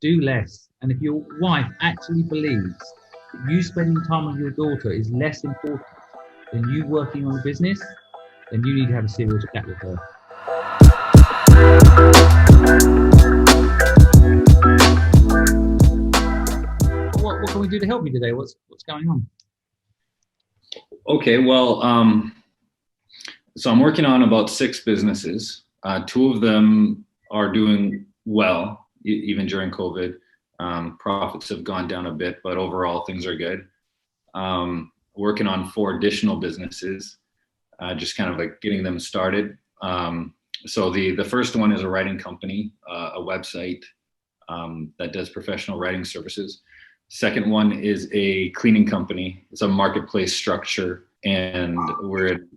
do less. And if your wife actually believes that you spending time with your daughter is less important than you working on a business, then you need to have a serious chat with her. What can we do to help you today? What's going on? Okay, well, so I'm working on about 6 businesses. 2 of them are doing well, even during COVID. Profits have gone down a bit, but overall things are good. Working on 4 additional businesses, just kind of like getting them started. So the first one is a writing company, a website that does professional writing services. Second one is a cleaning company. It's a marketplace structure, and we're in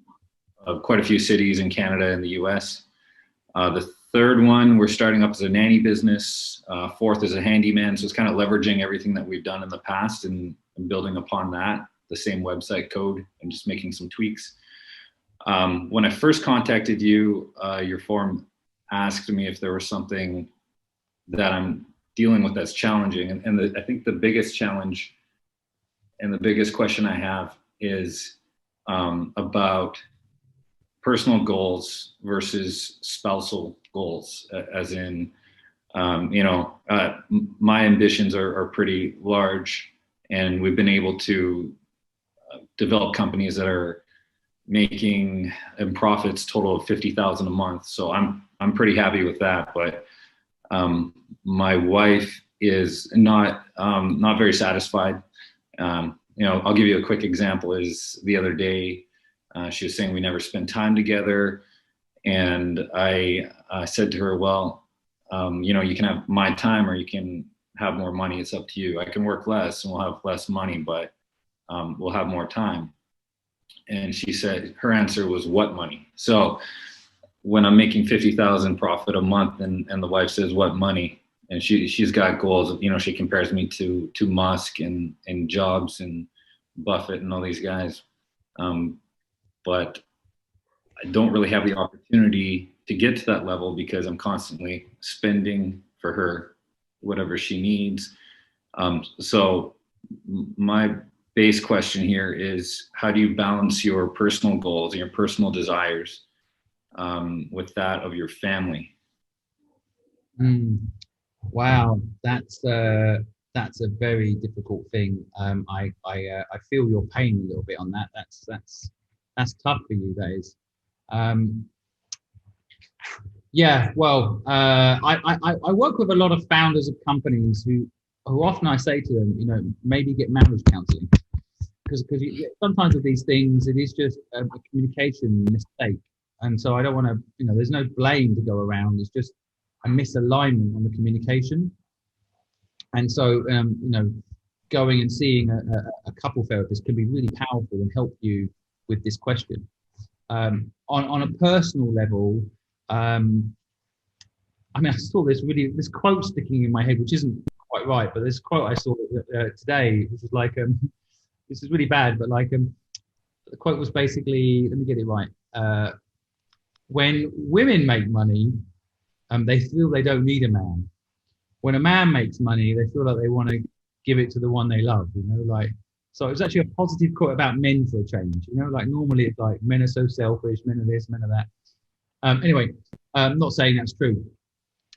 quite a few cities in Canada and the US. The third one, we're starting up as a nanny business. Fourth is a handyman. So it's kind of leveraging everything that we've done in the past and building upon that, the same website code, and just making some tweaks. When I first contacted you, your form asked me if there was something that I'm dealing with that's challenging. And I think the biggest challenge and the biggest question I have is about personal goals versus spousal goals, as in, my ambitions are pretty large, and we've been able to develop companies that are making profits total of 50,000 a month. So I'm pretty happy with that. But my wife is not very satisfied. I'll give you a quick example. Is the other day she was saying we never spend time together, and I said to her, well, you can have my time or you can have more money. It's up to you. I can work less and we'll have less money, but we'll have more time. And she said, her answer was, what money? So when I'm making 50,000 profit a month and the wife says, what money? And she's got goals. She compares me to Musk and Jobs and Buffett and all these guys. But I don't really have the opportunity to get to that level because I'm constantly spending for her whatever she needs. So my base question here is, how do you balance your personal goals and your personal desires with that of your family? Wow, that's a very difficult thing. I feel your pain a little bit on that. That's tough for you. That is. Yeah. Well, I work with a lot of founders of companies who often I say to them, maybe get marriage counselling, because sometimes with these things it is just a communication mistake, and so I don't want to. There's no blame to go around. It's just a misalignment on the communication. And so, going and seeing a couple therapist can be really powerful and help you with this question. On a personal level, I saw this quote sticking in my head, which isn't quite right, but this quote I saw today, which is like, this is really bad, but like, the quote was basically, let me get it right. When women make money, they feel they don't need a man. When a man makes money, they feel like they want to give it to the one they love, so it was actually a positive quote about men for a change, like normally it's like men are so selfish, men are this, men are that. Anyway, I'm not saying that's true.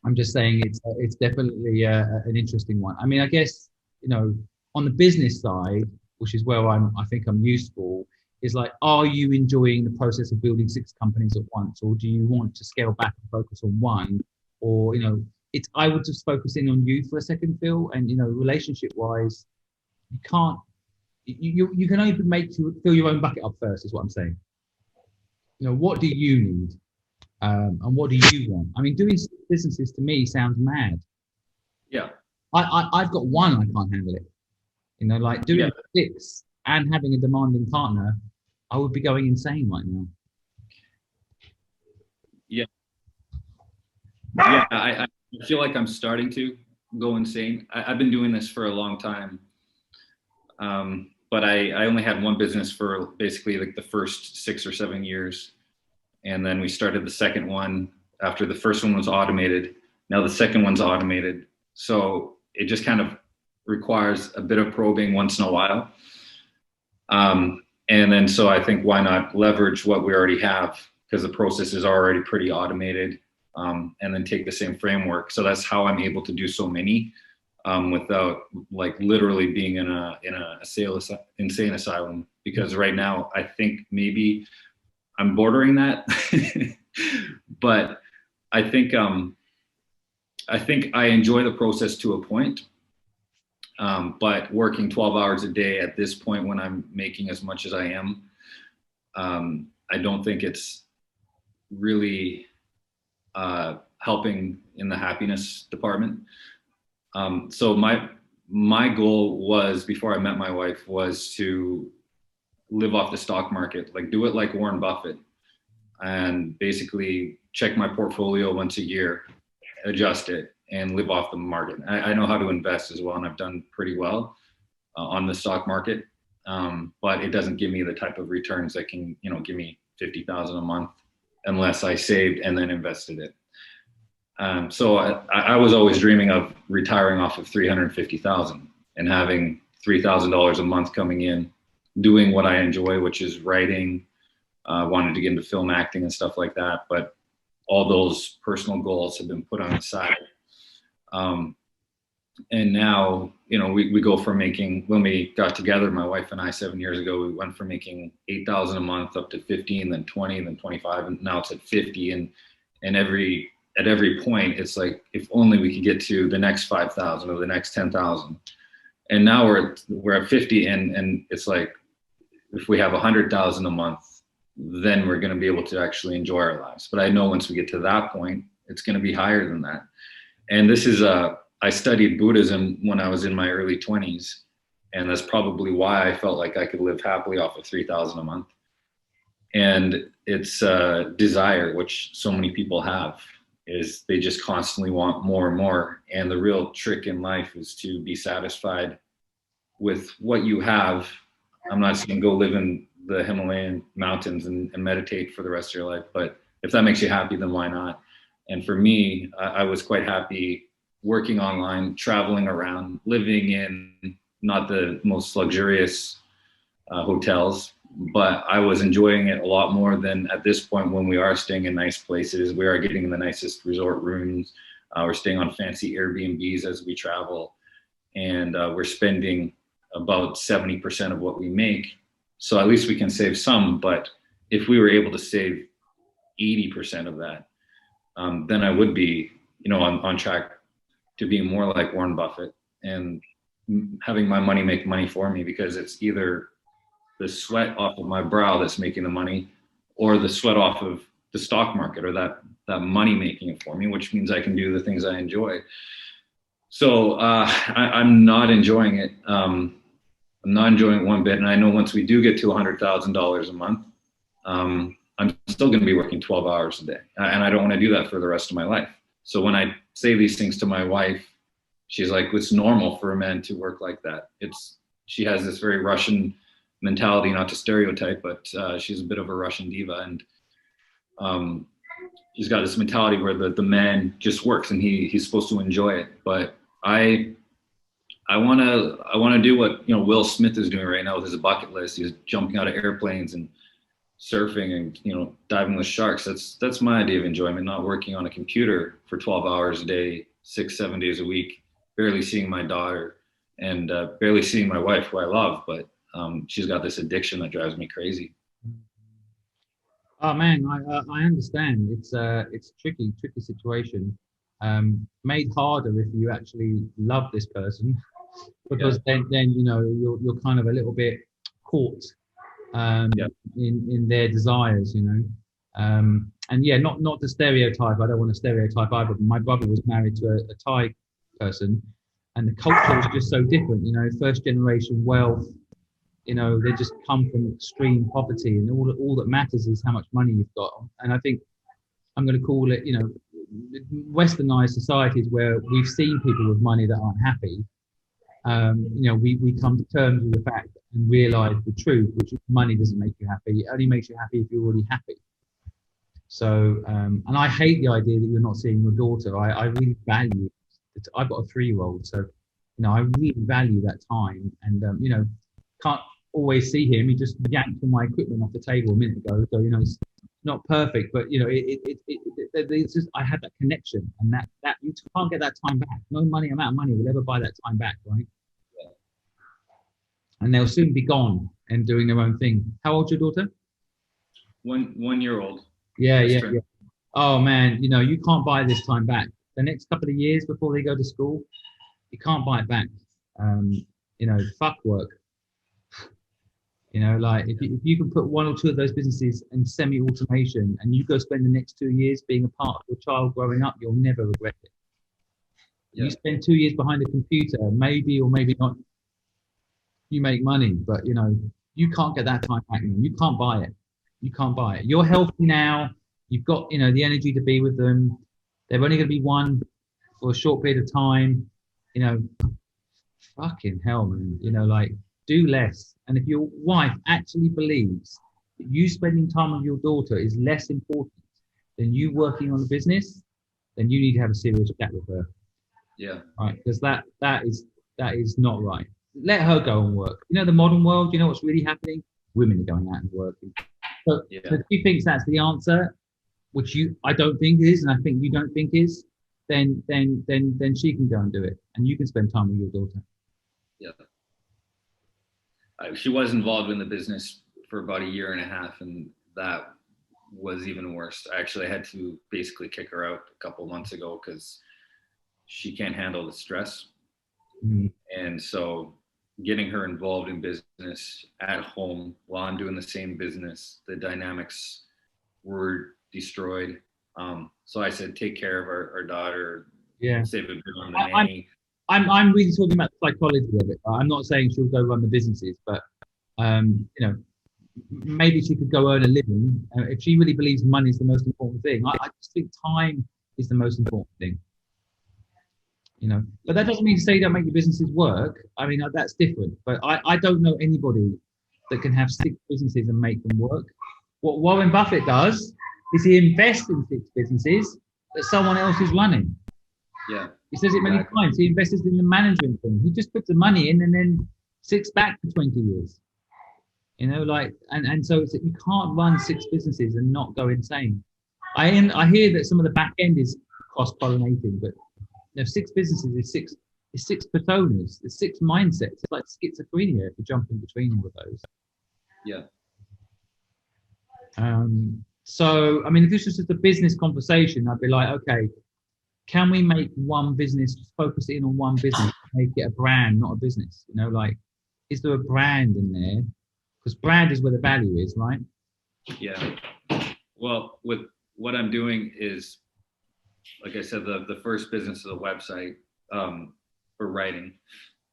I'm just saying it's definitely an interesting one. I guess, on the business side, which is where I think I'm useful, is like, are you enjoying the process of building 6 companies at once, or do you want to scale back and focus on one? Or, I would just focus in on you for a second, Phil. And, relationship wise, you can't, you can only fill your own bucket up first, is what I'm saying. What do you need? And what do you want? Doing 6 businesses to me sounds mad. Yeah. I've got one, I can't handle it. Like doing 6 and having a demanding partner, I would be going insane right now. Yeah. Yeah, I feel like I'm starting to go insane. I've been doing this for a long time. But I only had one business for basically like the first 6 or 7 years. And then we started the second one after the first one was automated. Now the second one's automated. So it just kind of requires a bit of probing once in a while. And then, so I think why not leverage what we already have, because the process is already pretty automated, and then take the same framework. So that's how I'm able to do so many, without like literally being in a insane asylum. Because right now I think maybe I'm bordering that, but I think I enjoy the process to a point. But working 12 hours a day at this point, when I'm making as much as I am, I don't think it's really helping in the happiness department. So my goal was, before I met my wife, was to live off the stock market, like do it like Warren Buffett, and basically check my portfolio once a year, adjust it, and live off the market. I know how to invest as well, and I've done pretty well on the stock market, but it doesn't give me the type of returns that can, give me 50,000 a month unless I saved and then invested it. So I was always dreaming of retiring off of 350,000 and having $3,000 a month coming in, doing what I enjoy, which is writing. Wanted to get into film acting and stuff like that, but all those personal goals have been put on the side. And now, we go from making, when we got together, my wife and I, 7 years ago, we went from making 8,000 a month up to 15, then 20, then 25, and now it's at 50. And at every point, it's like, if only we could get to the next 5,000 or the next 10,000. And now we're at 50, and it's like, if we have 100,000 a month, then we're going to be able to actually enjoy our lives. But I know once we get to that point, it's going to be higher than that. And this is I studied Buddhism when I was in my early 20s, and that's probably why I felt like I could live happily off of 3,000 a month. And it's desire, which so many people have, is they just constantly want more and more. And the real trick in life is to be satisfied with what you have. I'm not saying go live in the Himalayan mountains and meditate for the rest of your life, but if that makes you happy, then why not? And for me, I was quite happy working online, traveling around, living in not the most luxurious hotels, but I was enjoying it a lot more than at this point, when we are staying in nice places. We are getting the nicest resort rooms. We're staying on fancy Airbnbs as we travel, and we're spending about 70% of what we make. So at least we can save some, but if we were able to save 80% of that, then I would be, on track to being more like Warren Buffett and having my money make money for me, because it's either the sweat off of my brow that's making the money, or the sweat off of the stock market, or that money making it for me, which means I can do the things I enjoy. So I'm not enjoying it. I'm not enjoying it one bit. And I know once we do get to $100,000 a month, I'm still going to be working 12 hours a day. And I don't want to do that for the rest of my life. So when I say these things to my wife, she's like, it's normal for a man to work like that. She has this very Russian mentality, not to stereotype, but she's a bit of a Russian diva. And she's got this mentality where the man just works and he's supposed to enjoy it. But I want to do what Will Smith is doing right now with his bucket list. He's jumping out of airplanes and surfing and diving with sharks. That's my idea of enjoyment, not working on a computer for 12 hours a day, 6-7 days a week, barely seeing my daughter, and barely seeing my wife, who I love, but she's got this addiction that drives me crazy. Oh man, I understand. It's a tricky situation. Made harder if you actually love this person, because then you're kind of a little bit caught in their desires, and not to stereotype. I don't want to stereotype either. But my brother was married to a Thai person, and the culture was just so different. First generation wealth. They just come from extreme poverty, and all that matters is how much money you've got. And I think I'm going to call it, Westernized societies, where we've seen people with money that aren't happy. We come to terms with the fact and realize the truth, which money doesn't make you happy. It only makes you happy if you're already happy. So, and I hate the idea that you're not seeing your daughter. I really value it. I've got a 3-year-old, so I really value that time. And can't always see him. He just yanked all my equipment off the table a minute ago. So it's not perfect, but it's just, I had that connection, and that you can't get that time back. No amount of money will ever buy that time back, right? And they'll soon be gone and doing their own thing. How old's your daughter? 1 year old. Yeah. Oh man, you can't buy this time back. The next couple of years before they go to school, you can't buy it back. Fuck work. Like if you can put one or two of those businesses in semi-automation, and you go spend the next 2 years being a part of your child growing up, you'll never regret it. You spend 2 years behind a computer, maybe or maybe not, you make money, but you can't get that time back. You can't buy it. You can't buy it. You're healthy now. You've got the energy to be with them. They're only going to be one for a short period of time. Fucking hell, man. Like, do less. And if your wife actually believes that you spending time with your daughter is less important than you working on a business, then you need to have a serious chat with her. Yeah. Right. Because that is not right. Let her go and work. The modern world, what's really happening? Women are going out and working. So if she thinks that's the answer, which I don't think is, and I think you don't think is, then she can go and do it, and you can spend time with your daughter. Yeah. She was involved in the business for about 1.5 years, and that was even worse. I actually had to basically kick her out a couple months ago because she can't handle the stress. Mm-hmm. And so getting her involved in business at home while I'm doing the same business, the dynamics were destroyed. So I said, take care of our daughter. Yeah. Save a bit on the nanny. I'm really talking about the psychology of it. I'm not saying she'll go run the businesses, but maybe she could go earn a living if she really believes money is the most important thing. I just think time is the most important thing. But that doesn't mean to say you don't make your businesses work. I mean, that's different. But I don't know anybody that can have 6 businesses and make them work. What Warren Buffett does is he invests in 6 businesses that someone else is running. Yeah. He says it many times. He invests in the management thing. He just puts the money in and then sits back for 20 years. And so you can't run 6 businesses and not go insane. I hear that some of the back end is cross-pollinating, but 6 businesses is 6 personas, it's 6 mindsets. It's like schizophrenia if you jump in between all of those. Yeah. So, I mean, if this was just a business conversation, I'd be like, okay, can we make one business, just focus in on one business, make it a brand, not a business? Is there a brand in there? Because brand is where the value is, right? Yeah. Well, with what I'm doing is, like I said, the first business is a website for writing,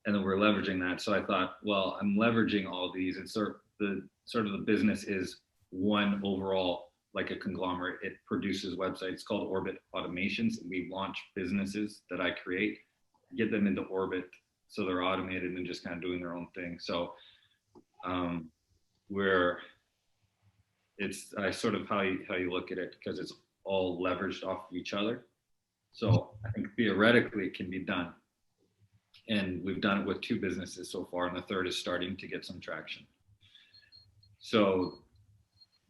and then we're leveraging that. So I thought, well, I'm leveraging all these, and sort of the business is one overall, like a conglomerate. It produces websites. It's called Orbit Automations. We launch businesses that I create, get them into orbit, so they're automated and just kind of doing their own thing. So it's sort of how you look at it, because it's all leveraged off of each other. So I think theoretically it can be done. And we've done it with 2 businesses so far, and the third is starting to get some traction. So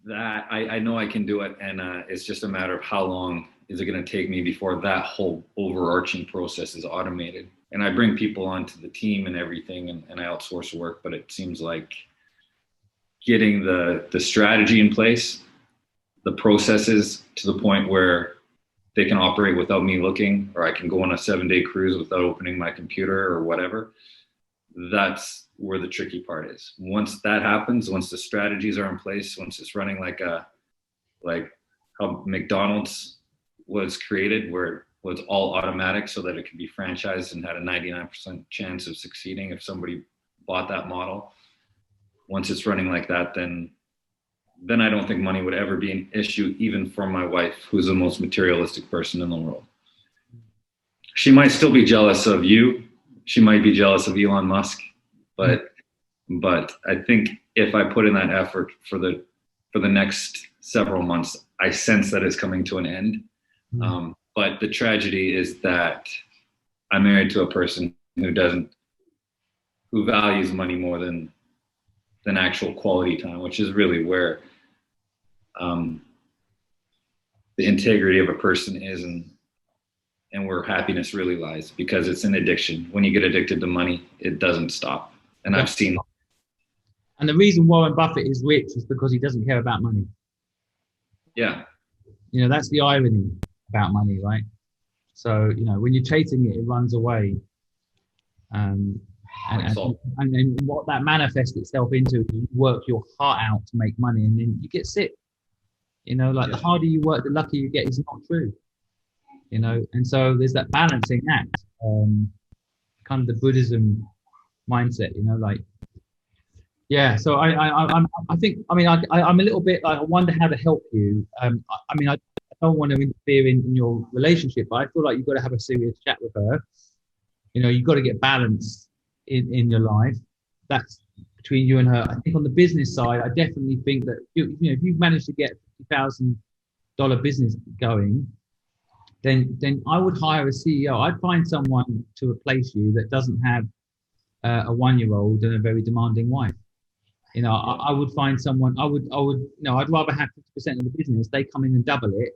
that I know I can do it, and it's just a matter of how long is it going to take me before that whole overarching process is automated. And I bring people onto the team and everything, and I outsource work, but it seems like getting the strategy in place, the processes to the point where they can operate without me looking, or I can go on a 7-day cruise without opening my computer or whatever. That's where the tricky part is. Once that happens, once the strategies are in place, once it's running like how McDonald's was created, where it was all automatic so that it could be franchised and had a 99% chance of succeeding if somebody bought that model. Once it's running like that, then I don't think money would ever be an issue, even for my wife, who's the most materialistic person in the world. She might still be jealous of you. She might be jealous of Elon Musk, but I think if I put in that effort for the next several months, I sense that it's coming to an end. But the tragedy is that I'm married to a person who values money more than actual quality time, which is really where the integrity of a person is, and where happiness really lies, because it's an addiction. When you get addicted to money, it doesn't stop. And I've seen. And the reason Warren Buffett is rich is because he doesn't care about money. Yeah. You know, that's the irony about money, right? So, you know, when you're chasing it, it runs away. And what that manifests itself into, you work your heart out to make money, and then you get sick. You know, like the harder you work, the luckier you get is not true. You know, and so there's that balancing act, kind of the Buddhism mindset. You know, like, yeah. So I'm a little bit like, I wonder how to help you. I don't want to interfere in your relationship, but I feel like you've got to have a serious chat with her. You know, you've got to get balance in your life. That's between you and her. I think on the business side, I definitely think that if you've managed to get $50,000 business going, then I would hire a CEO. I'd find someone to replace you that doesn't have a 1-year-old and a very demanding wife. You know, I would find someone. I'd rather have 50% of the business. They come in and double it.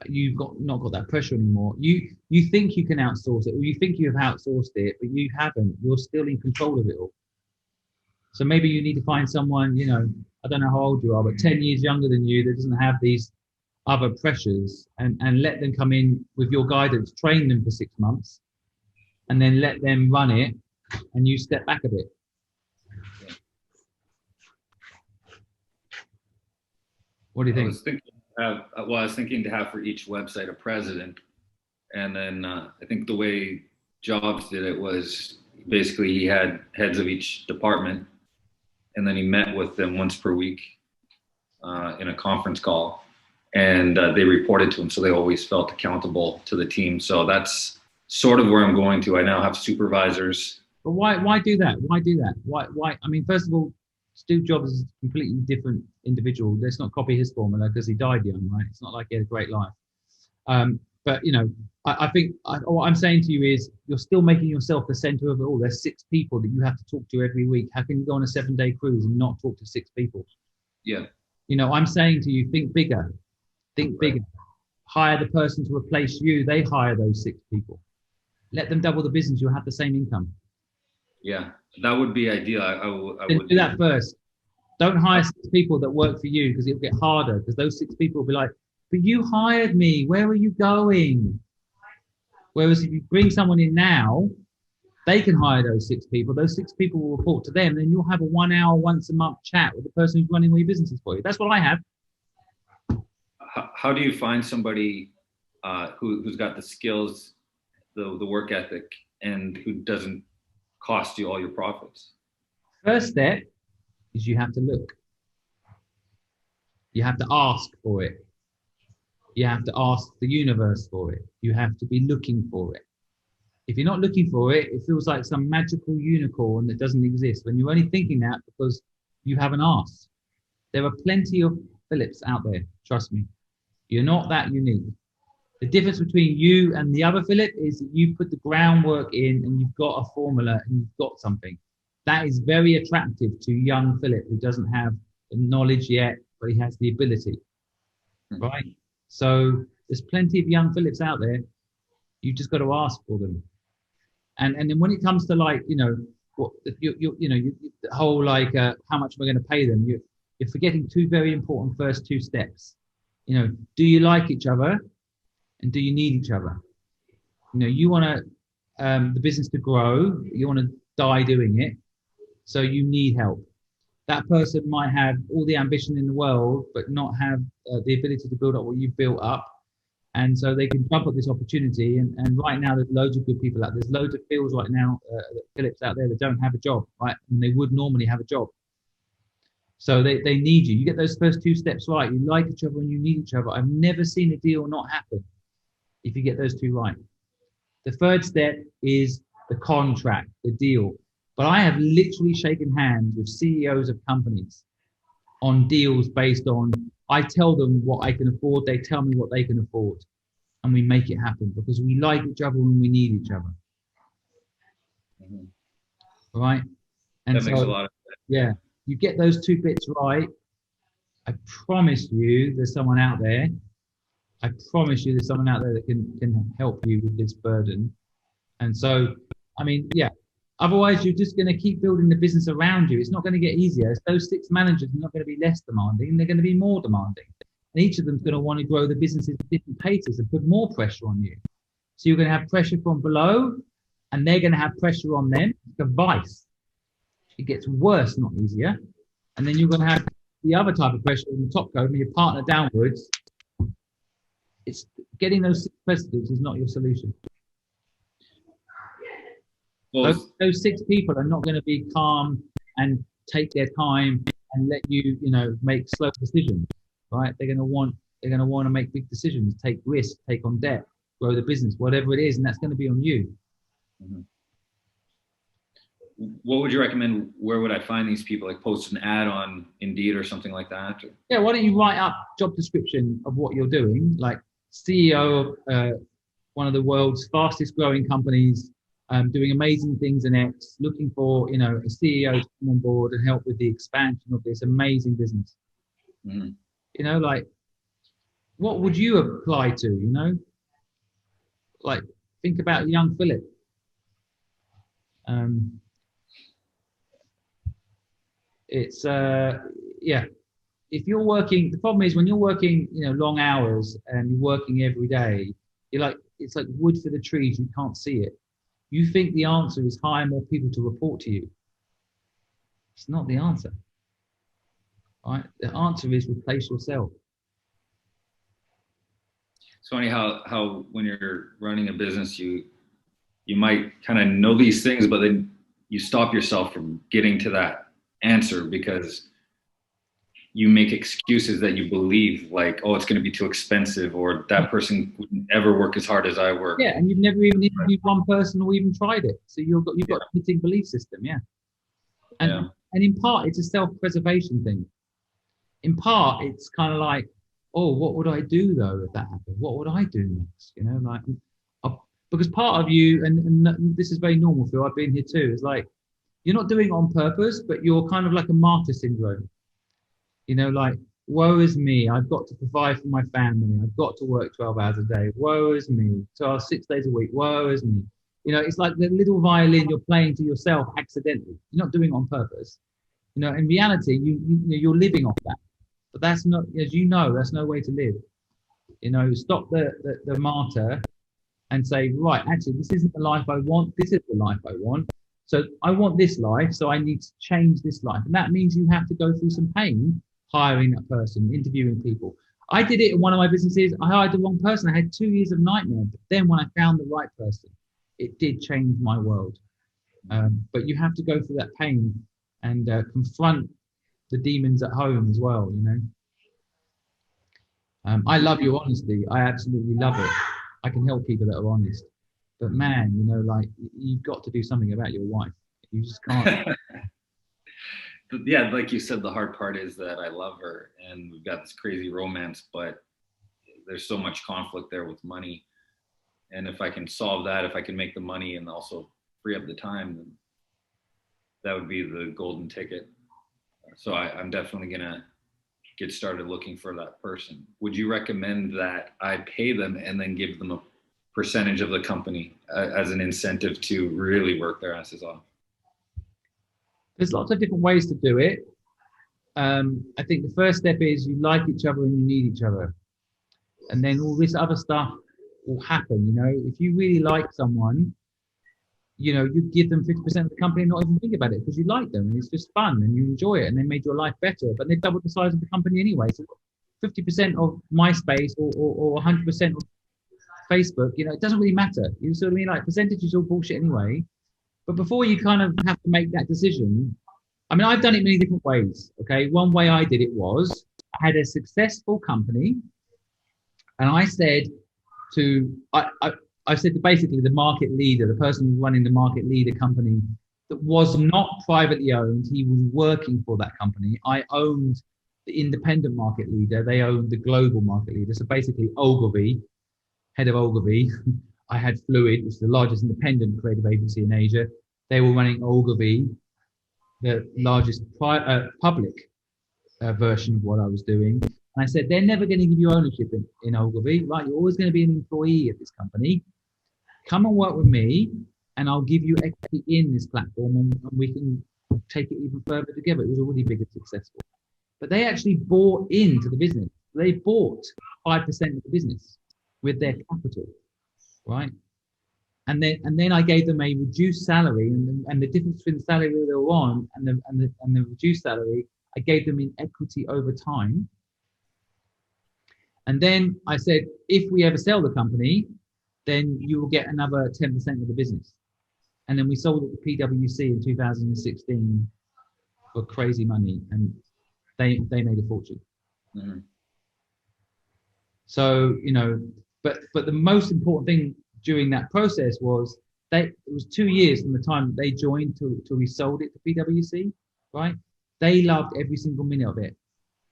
You've not got that pressure anymore. You think you can outsource it, or you think you have outsourced it, but you haven't. You're still in control of it all. So maybe you need to find someone, you know, I don't know how old you are, but 10 years younger than you, that doesn't have these other pressures, and let them come in with your guidance, train them for 6 months, and then let them run it, and you step back a bit. What do you think? I was thinking to have for each website a president, and then I think the way Jobs did it was basically he had heads of each department, and then he met with them once per week in a conference call, and they reported to him, so they always felt accountable to the team. So that's sort of where I'm going to. I now have supervisors. But why do that? Why do that? Why? I mean, first of all, Steve Jobs is a completely different individual. Let's not copy his formula because he died young, right? It's not like he had a great life. But, you know, I think what I'm saying to you is you're still making yourself the center of it all. There's 6 people that you have to talk to every week. How can you go on a 7-day cruise and not talk to 6 people? Yeah. You know, I'm saying to you, think bigger. Think bigger. Hire the person to replace you. They hire those 6 people. Let them double the business. You'll have the same income. Yeah, that would be ideal. I would do that first. Don't hire 6 people that work for you, because it'll get harder, because those 6 people will be like, but you hired me. Where are you going? Whereas if you bring someone in now, they can hire those 6 people. Those 6 people will report to them. Then you'll have a 1 hour, once a month chat with the person who's running all your businesses for you. That's what I have. How do you find somebody who's got the skills, the work ethic, and who doesn't cost you all your profits? First step is you have to look. You have to ask for it. You have to ask the universe for it. You have to be looking for it. If you're not looking for it, it feels like some magical unicorn that doesn't exist, when you're only thinking that because you haven't asked. There are plenty of Philips out there, trust me. You're not that unique. The difference between you and the other Philip is that you put the groundwork in, and you've got a formula, and you've got something. That is very attractive to young Philip, who doesn't have the knowledge yet, but he has the ability, right? So there's plenty of young Philips out there. You've just got to ask for them. And then when it comes to, like, you know, what the whole, like, how much am I going to pay them? You're forgetting 2 very important first 2 steps. You know, do you like each other? And do you need each other? You know, you want the business to grow. You want to die doing it. So you need help. That person might have all the ambition in the world, but not have the ability to build up what you've built up. And so they can jump at this opportunity. And right now, there's loads of good people out there. There's loads of Phils right now, Philips out there that don't have a job, right? And they would normally have a job. So they need you. You get those first 2 steps right. You like each other and you need each other. I've never seen a deal not happen if you get those 2 right. The third step is the contract, the deal. But I have literally shaken hands with CEOs of companies on deals based on, I tell them what I can afford, they tell me what they can afford, and we make it happen because we like each other and we need each other. Mhm. right? And That makes a so, lot of yeah, you get those two bits right. I promise you, there's someone out there. I promise you, there's someone out there that can help you with this burden. And so, I mean, yeah. Otherwise, you're just going to keep building the business around you. It's not going to get easier. Those six managers are not going to be less demanding. They're going to be more demanding. And each of them is going to want to grow the businesses at different paces and put more pressure on you. So you're going to have pressure from below, and they're going to have pressure on them. It's a vice. It gets worse, not easier. And then you're going to have the other type of pressure on the top code, and your partner downwards. It's getting those six presidents is not your solution. well, Those six people are not going to be calm and take their time and let you, make slow decisions, right? They're going to want to make big decisions, take risks, take on debt, grow the business, whatever it is, and that's going to be on you. mhm. What would you recommend? Where would I find these people? Like post an ad on Indeed or something like that? Yeah, why don't you write up job description of what you're doing, like CEO of one of the world's fastest growing companies, doing amazing things in X, looking for, a CEO to come on board and help with the expansion of this amazing business. Mhm. Like, what would you apply to, like, think about young Philip. It's, yeah, if you're working, the problem is when you're working, long hours and you're working every day, it's like wood for the trees. You can't see it. You think the answer is hire more people to report to you. It's not the answer. Right? The answer is replace yourself. It's funny how when you're running a business, you might kind of know these things, but then you stop yourself from getting to that answer because you make excuses that you believe, like, oh, it's going to be too expensive, or that person wouldn't ever work as hard as I work. Yeah, and you've never even interviewed one person or even tried it. So you've got a limiting belief system, yeah. And in part, it's a self-preservation thing. In part, it's kind of like, oh, what would I do though if that happened? What would I do next? Because part of you, and this is very normal, Phil. I've been here too. Is like you're not doing it on purpose, but you're kind of like a martyr syndrome. Like, woe is me. I've got to provide for my family. I've got to work 12 hours a day. Woe is me. 6 days a week. Woe is me. It's like the little violin you're playing to yourself accidentally. You're not doing it on purpose. In reality, you're living off that. But that's not, as you know, that's no way to live. Stop the martyr and say, right, actually, this isn't the life I want. This is the life I want. So I want this life. So I need to change this life. And that means you have to go through some pain hiring that person, interviewing people. I did it in one of my businesses. I hired the wrong person. I had 2 years of nightmare. But then when I found the right person, it did change my world. But you have to go through that pain and confront the demons at home as well, I love your honesty. I absolutely love it. I can help people that are honest. But man, like you've got to do something about your wife. You just can't. Yeah, like you said, the hard part is that I love her and we've got this crazy romance, but there's so much conflict there with money. And if I can solve that, if I can make the money and also free up the time, then that would be the golden ticket. So I'm definitely going to get started looking for that person. Would you recommend that I pay them and then give them a percentage of the company as an incentive to really work their asses off? There's lots of different ways to do it. I think the first step is you like each other and you need each other. And then all this other stuff will happen. If you really like someone, you give them 50% of the company and not even think about it because you like them and it's just fun and you enjoy it and they made your life better, but they've doubled the size of the company anyway. So 50% of MySpace or 100% of Facebook, it doesn't really matter. You sort of mean, like, percentages are all bullshit anyway. But before you kind of have to make that decision, I mean, I've done it many different ways. Okay. One way I did it was I had a successful company and I said I said to basically the market leader, the person who's running the market leader company that was not privately owned, he was working for that company. I owned the independent market leader. They owned the global market leader. So basically Ogilvy, head of Ogilvy. I had Fluid, which is the largest independent creative agency in Asia. They were running Ogilvy, the largest public version of what I was doing. And I said, they're never going to give you ownership in Ogilvy, right? You're always going to be an employee at this company. Come and work with me, and I'll give you equity in this platform, and we can take it even further together. It was already big and successful. But they actually bought into the business. They bought 5% of the business with their capital, right? And then I gave them a reduced salary, and the difference between the salary they were on and the reduced salary, I gave them in equity over time. And then I said, if we ever sell the company, then you will get another 10% of the business. And then we sold it to PwC in 2016 for crazy money, and they made a fortune. Mm-hmm. So, but the most important thing during that process was it was 2 years from the time they joined till we sold it to PwC, right? They loved every single minute of it,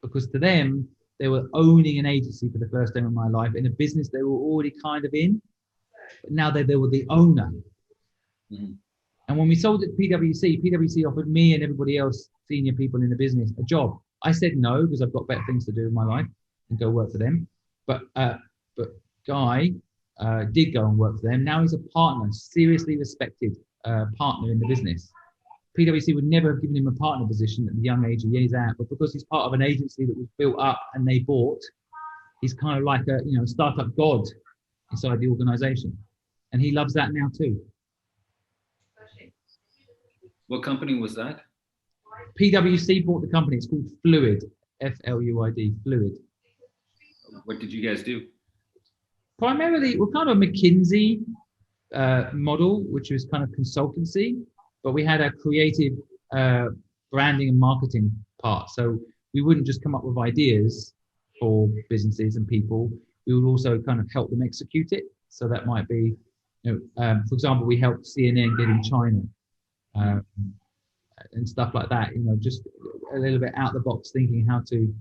because to them, they were owning an agency for the first time in my life in a business they were already kind of in, but now they were the owner. Mm-hmm. And when we sold it to PwC offered me and everybody else, senior people in the business, a job. I said no, because I've got better things to do in my life and go work for them. But Guy did go and work for them. Now he's a partner, seriously respected partner in the business. PwC would never have given him a partner position at the young age he's at, but because he's part of an agency that was built up and they bought, he's kind of like a startup god inside the organization, and he loves that now too. What company was that? PwC bought the company. It's called Fluid, Fluid. Fluid. What did you guys do? Primarily, we're kind of a McKinsey model, which was kind of consultancy, but we had a creative branding and marketing part. So we wouldn't just come up with ideas for businesses and people. We would also kind of help them execute it. So that might be, for example, we helped CNN get in China and stuff like that. Just a little bit out the box thinking how to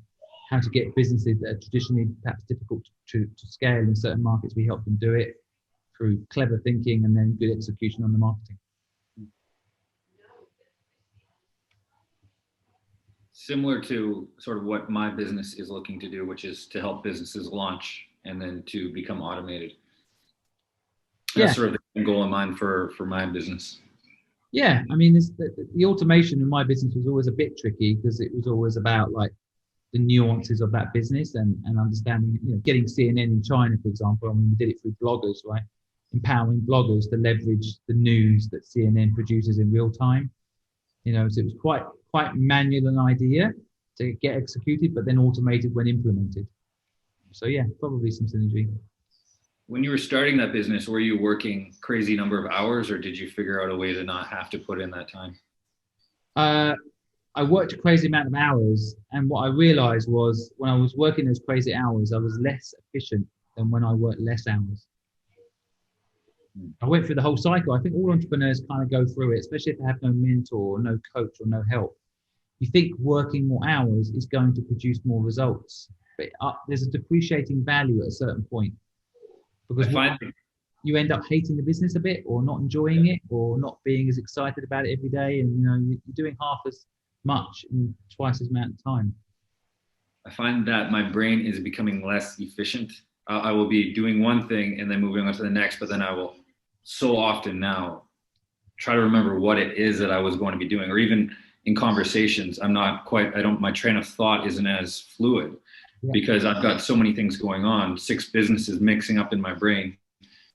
get businesses that are traditionally perhaps difficult to scale in certain markets. We help them do it through clever thinking and then good execution on the marketing. Similar to sort of what my business is looking to do, which is to help businesses launch and then to become automated. That's sort of the goal in mind for my business. Yeah, I mean, the automation in my business was always a bit tricky, because it was always about like the nuances of that business and understanding, getting CNN in China, for example. I mean, we did it through bloggers, right? Empowering bloggers to leverage the news that CNN produces in real time. So it was quite manual an idea to get executed, but then automated when implemented. So yeah, probably some synergy. When you were starting that business, were you working crazy number of hours, or did you figure out a way to not have to put in that time? I worked a crazy amount of hours, and what I realized was when I was working those crazy hours, I was less efficient than when I worked less hours. I went through the whole cycle. I think all entrepreneurs kind of go through it, especially if they have no mentor, no coach, or no help. You think working more hours is going to produce more results, but there's a depreciating value at a certain point, because you end up hating the business a bit, or not enjoying it, or not being as excited about it every day, and you're doing half as much in twice as amount of time. I find that my brain is becoming less efficient. I will be doing one thing and then moving on to the next, but then I will so often now try to remember what it is that I was going to be doing, or even in conversations, my train of thought isn't as fluid because I've got so many things going on, 6 businesses mixing up in my brain,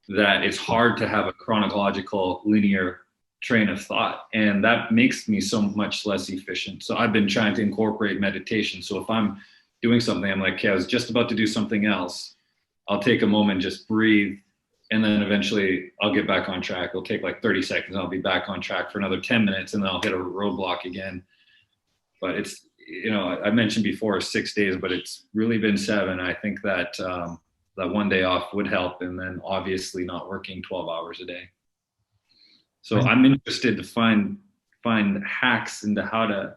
that it's hard to have a chronological linear train of thought. And that makes me so much less efficient. So I've been trying to incorporate meditation. So if I'm doing something, I'm like, okay, I was just about to do something else. I'll take a moment, just breathe. And then eventually I'll get back on track. It'll take like 30 seconds. I'll be back on track for another 10 minutes, and then I'll hit a roadblock again. But it's, I mentioned before 6 days, but it's really been 7. I think that that one day off would help. And then obviously not working 12 hours a day. So I'm interested to find hacks into how to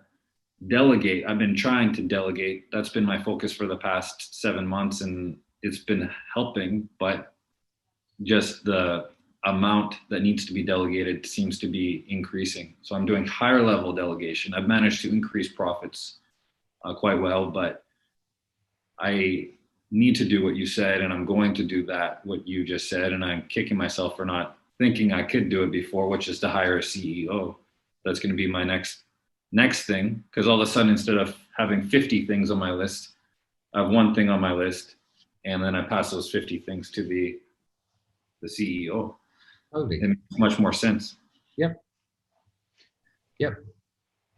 delegate. I've been trying to delegate. That's been my focus for the past 7 months, and it's been helping, but just the amount that needs to be delegated seems to be increasing. So I'm doing higher level delegation. I've managed to increase profits quite well, but I need to do what you said, and I'm going to do that, what you just said, and I'm kicking myself for not thinking I could do it before, which is to hire a CEO. That's going to be my next thing, because all of a sudden, instead of having 50 things on my list, I have one thing on my list, and then I pass those 50 things to the CEO. Totally. It makes much more sense. Yep. Yep.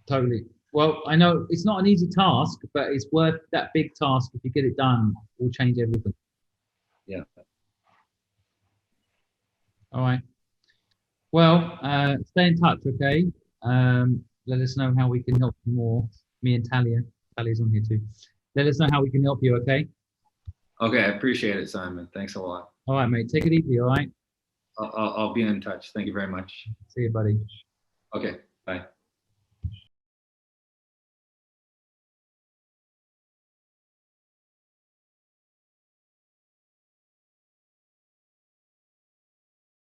Totally. Well, I know it's not an easy task, but it's worth that big task. If you get it done, will change everything. Yeah. All right. Well, stay in touch, okay? Let us know how we can help you more. Me and Talia. Talia's on here too. Let us know how we can help you, okay? Okay, I appreciate it, Simon. Thanks a lot. All right, mate. Take it easy, all right? I'll be in touch. Thank you very much. See you, buddy. Okay, bye.